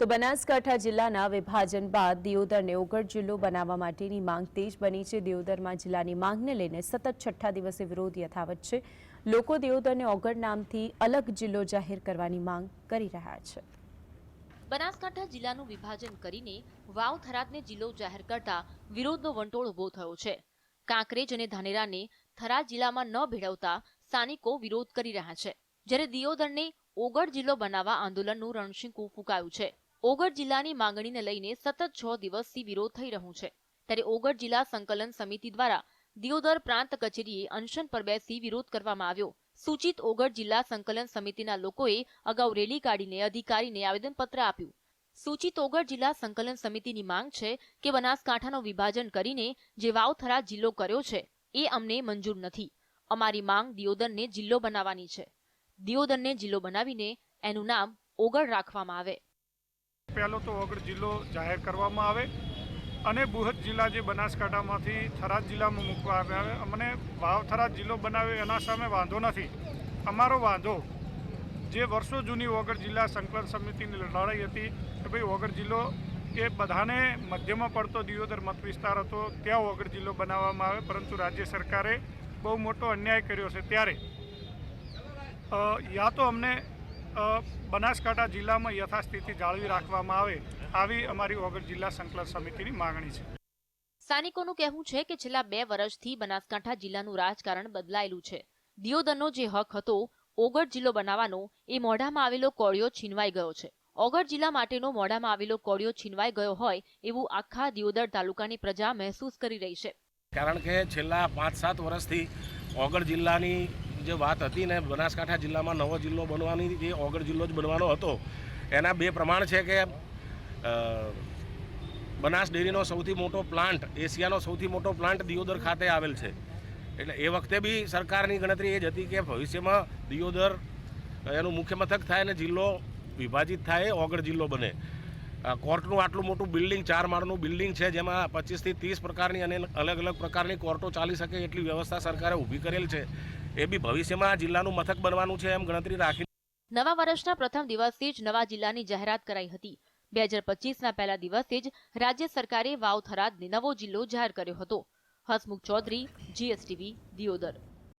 તો બનાસકાંઠા જિલ્લાના વિભાજન બાદ દિયોદરને ઓગળ જિલ્લો બનાવવા માટેની માંગ તેજ બની છે। દિયોદરમાં જિલ્લાની માંગને લઈને સતત છઠ્ઠા દિવસે વિરોધ યથાવત છે। લોકો દિયોદરને ઓગળ નામથી અલગ જિલ્લો જાહેર કરવાની માંગ કરી રહ્યા છે। બનાસકાંઠા જિલ્લાનું વિભાજન કરીને વાવ થરાદને જિલ્લો જાહેર કરતા વિરોધનો વંટોળ ઉભો થયો છે। કાંકરેજ અને ધાનેરાને થરાદ જિલ્લામાં ન ભેળવતા સ્થાનિકો વિરોધ કરી રહ્યા છે, જ્યારે દિયોદરને ઓગળ જિલ્લો બનાવવા આંદોલનનું રણશીંકું ફૂંકાયું છે। ઓગળ જિલ્લાની માંગણીને લઈને સતત 6 દિવસથી વિરોધ થઈ રહ્યો છે, ત્યારે ઓગળ જિલ્લા સંકલન સમિતિ દ્વારા દિયોદર પ્રાંત કચેરીએ અનશન પર બેસી વિરોધ કરવામાં આવ્યો। સૂચિત ઓગળ જિલ્લા સંકલન સમિતિના લોકોએ અગાઉ રેલી કાઢીને અધિકારીને આવેદનપત્ર આપ્યું। સૂચિત ઓગળ જિલ્લા સંકલન સમિતિની માંગ છે કે બનાસકાંઠાનું વિભાજન કરીને જે વાવ-થરા જિલ્લો કર્યો છે એ અમને મંજૂર નથી। અમારી માંગ દિયોદરને જિલ્લો બનાવવાની છે। દિયોદરને જિલ્લો બનાવીને એનું નામ ઓગળ રાખવામાં આવે। પહેલો તો ઓગળ જિલ્લો જાહેર કરવામાં આવે અને બૃહદ જિલ્લા જે બનાસકાંઠામાંથી થરાદ જિલ્લામાં મૂકવામાં આવે। અમને વાવ થરાદ જિલ્લો બનાવે એના સામે વાંધો નથી। અમારો વાંધો જે વર્ષો જૂની ઓગળ જિલ્લા સંકલન સમિતિની લડાઈ હતી કે ભાઈ ઓગળ જિલ્લો એ બધાને મધ્યમાં પડતો દિયોદર મત વિસ્તાર હતો, ત્યાં ઓગળ જિલ્લો બનાવવામાં આવે, પરંતુ રાજ્ય સરકારે બહુ મોટો અન્યાય કર્યો છે। ત્યારે યા તો અમને બનાસકાંઠા જિલ્લામાં યથાસ્થિતિ જાળવી રાખવામાં આવે, આવી અમારી ઓગળ જિલ્લા સંકલન સમિતિની માંગણી છે। સ્થાનિકોનું કહેવું છે કે છેલ્લા 2 વર્ષથી બનાસકાંઠા જિલ્લાનું રાજકારણ બદલાયેલું છે। દિયોદરનો જે હક હતો ઓગળ જિલ્લો બનાવવાનો એ મોઢામાં આવેલો કોળિયો છીનવાઈ ગયો છે। ઓગળ જિલ્લા માટેનો મોઢામાં આવેલો કોળિયો છીનવાઈ ગયો હોય એવું આખા દિયોદર તાલુકાની પ્રજા મહેસૂસ કરી રહી છે। કારણ કે છેલ્લા 5-7 વર્ષથી ઓગળ જિલ્લાની જે વાત હતી ને બનાસકાંઠા જિલ્લામાં નવો જિલ્લો બનવાની, જે ઓગળ જિલ્લો જ બનવાનો હતો, એના 2 પ્રમાણ છે કે બનાસ ડેરીનો સૌથી મોટો પ્લાન્ટ, એશિયાનો સૌથી મોટો પ્લાન્ટ દિયોદર ખાતે આવેલ છે। એટલે એ વખતે બી સરકારની ગણતરી એ જ હતી કે ભવિષ્યમાં દિયોદર એનું મુખ્ય મથક થાય અને જિલ્લો વિભાજિત થાય, ઓગળ જિલ્લો બને। કોર્ટનું આટલું મોટું બિલ્ડિંગ, 4 માળનું બિલ્ડિંગ છે, જેમાં 25 થી 30 પ્રકારની અને અલગ અલગ પ્રકારની કોર્ટો ચાલી શકે એટલી વ્યવસ્થા સરકારે ઊભી કરેલ છે। એ બી ભવિષ્યમાં જિલ્લાનું મથક બનવાનું છે એમ ગણતરી રાખી। નવા વર્ષના પ્રથમ દિવસે જ નવા જિલ્લાની જાહેરાત કરાઈ હતી। 2025ના પહેલા દિવસે જ રાજ્ય સરકારે વાવ થરાદને નવો જિલ્લો જાહેર કર્યો હતો। હસમુખ ચૌધરી, GSTV, દિયોદર।